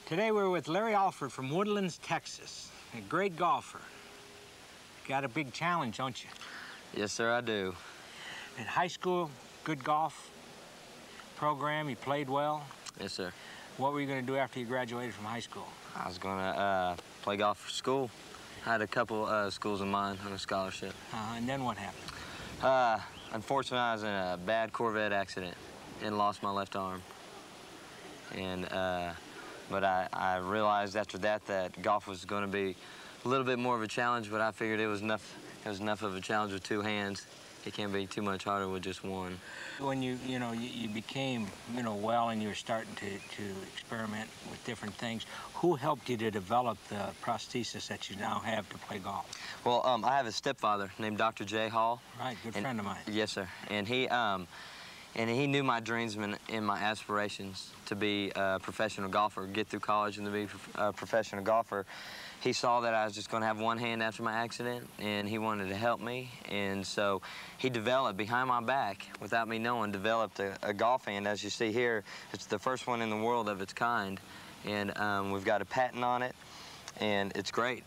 Today we're with Lary Alford from Woodlands, Texas. A great golfer. Got a big challenge, don't you? Yes, sir, I do. In high school, good golf program, you played well. Yes, sir. What were you going to do after you graduated from high school? I was going to play golf for school. I had a couple schools in mind on a scholarship. And then what happened? Unfortunately, I was in a bad Corvette accident and lost my left arm. And but I realized after that that golf was going to be a little bit more of a challenge, but I figured it was enough of a challenge with two hands. It can't be too much harder with just one. When you became, well, and you were starting to experiment with different things, who helped you to develop the prosthesis that you now have to play golf? Well, I have a stepfather named Dr. J. Hall. Right, good friend of mine. Yes, sir. And he knew my dreams and my aspirations to be a professional golfer, get through college and to be a professional golfer. He saw that I was just going to have one hand after my accident, and he wanted to help me. And so he developed, behind my back, without me knowing, developed a golf hand. As you see here, it's the first one in the world of its kind. And we've got a patent on it, and it's great.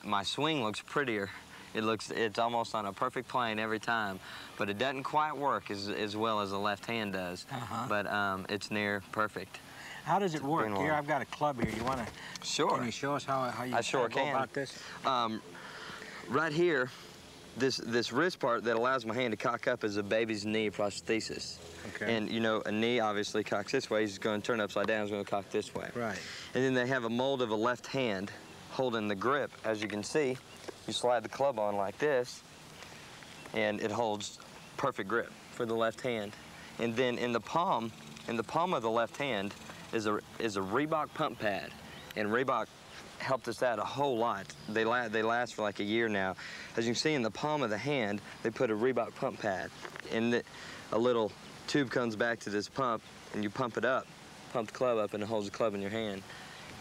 My swing looks prettier. It's almost on a perfect plane every time, but it doesn't quite work as well as the left hand does. But it's near perfect. How does it work? Here, I've got a club here. You want to? Sure. Can you show us how you go about this? Right here, this wrist part that allows my hand to cock up is a baby's knee prosthesis. Okay. And a knee obviously cocks this way. He's going to turn upside down. He's going to cock this way. Right. And then they have a mold of a left hand holding the grip. As you can see, you slide the club on like this, and it holds perfect grip for the left hand. And then in the palm of the left hand is a Reebok pump pad, and Reebok helped us out a whole lot. They last for like a year now. As you can see in the palm of the hand, they put a Reebok pump pad, and a little tube comes back to this pump, and you pump it up, pump the club up, and it holds the club in your hand.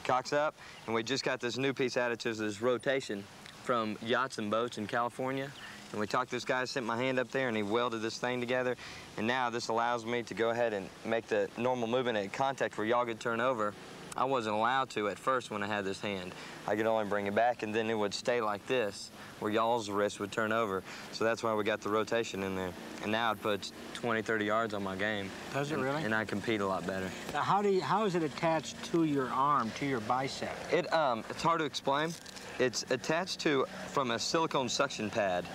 Cocks up, and we just got this new piece added to this rotation from Yachts and Boats in California. And we talked to this guy, sent my hand up there, and he welded this thing together. And now this allows me to go ahead and make the normal movement at contact where y'all could turn over. I wasn't allowed to at first when I had this hand. I could only bring it back, and then it would stay like this, where y'all's wrist would turn over. So that's why we got the rotation in there. And now it puts 20, 30 yards on my game. Does it really? And I compete a lot better. Now, how is it attached to your arm, to your bicep? It's hard to explain. It's attached from a silicone suction pad.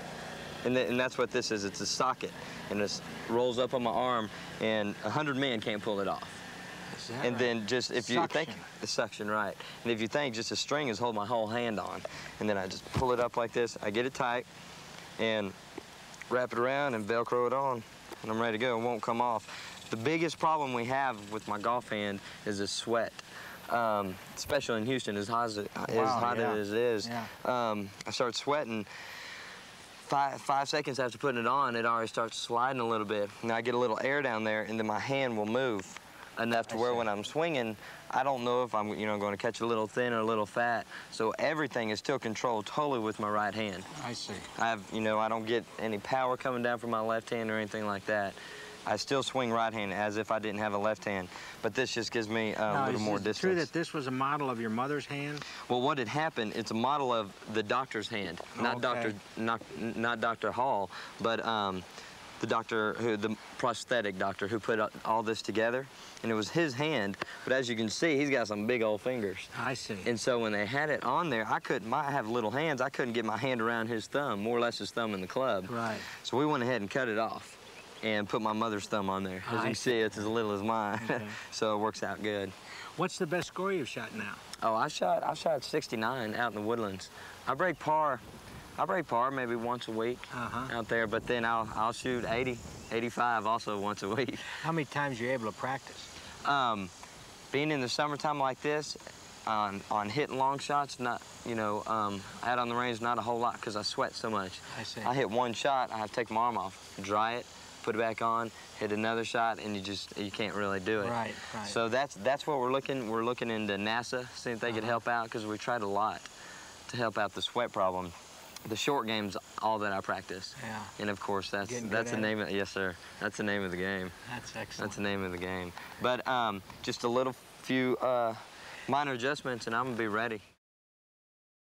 And that's what this is. It's a socket, and this rolls up on my arm, and 100 men can't pull it off. Is that and right? then just if you think the suction, right? And if you think just a string is holding my whole hand on, and then I just pull it up like this. I get it tight, and wrap it around and Velcro it on, and I'm ready to go. It won't come off. The biggest problem we have with my golf hand is the sweat. Especially in Houston, as hot as it is. Yeah. I start sweating. Five seconds after putting it on, it already starts sliding a little bit. And I get a little air down there, and then my hand will move enough to where when I'm swinging, I don't know if I'm going to catch a little thin or a little fat. So everything is still controlled totally with my right hand. I see. I don't get any power coming down from my left hand or anything like that. I still swing right-handed as if I didn't have a left hand, but this just gives me a little more distance. Is it true that this was a model of your mother's hand? Well, what had happened, it's a model of the doctor's hand, not Dr. Hall, but the prosthetic doctor who put all this together, and it was his hand, but as you can see, he's got some big old fingers. I see. And so when they had it on there, I have little hands, I couldn't get my hand around his thumb, more or less his thumb in the club. Right. So we went ahead and cut it off and put my mother's thumb on there. As you can see, it's as little as mine, so it works out good. What's the best score you've shot now? Oh, I shot 69 out in the Woodlands. I break par maybe once a week out there, but then I'll shoot 80, 85 also once a week. How many times are you able to practice? Being in the summertime like this, on hitting long shots, out on the range, not a whole lot because I sweat so much. I see. I hit one shot, I have to take my arm off, dry it, put it back on, hit another shot, and you can't really do it. Right. So that's what we're looking. We're looking into NASA, seeing if they could help out, because we tried a lot to help out the sweat problem. The short game's all that I practice. Yeah. And of course that's the name of yes sir. That's the name of the game. That's excellent. That's the name of the game. But just a little few minor adjustments and I'm gonna be ready.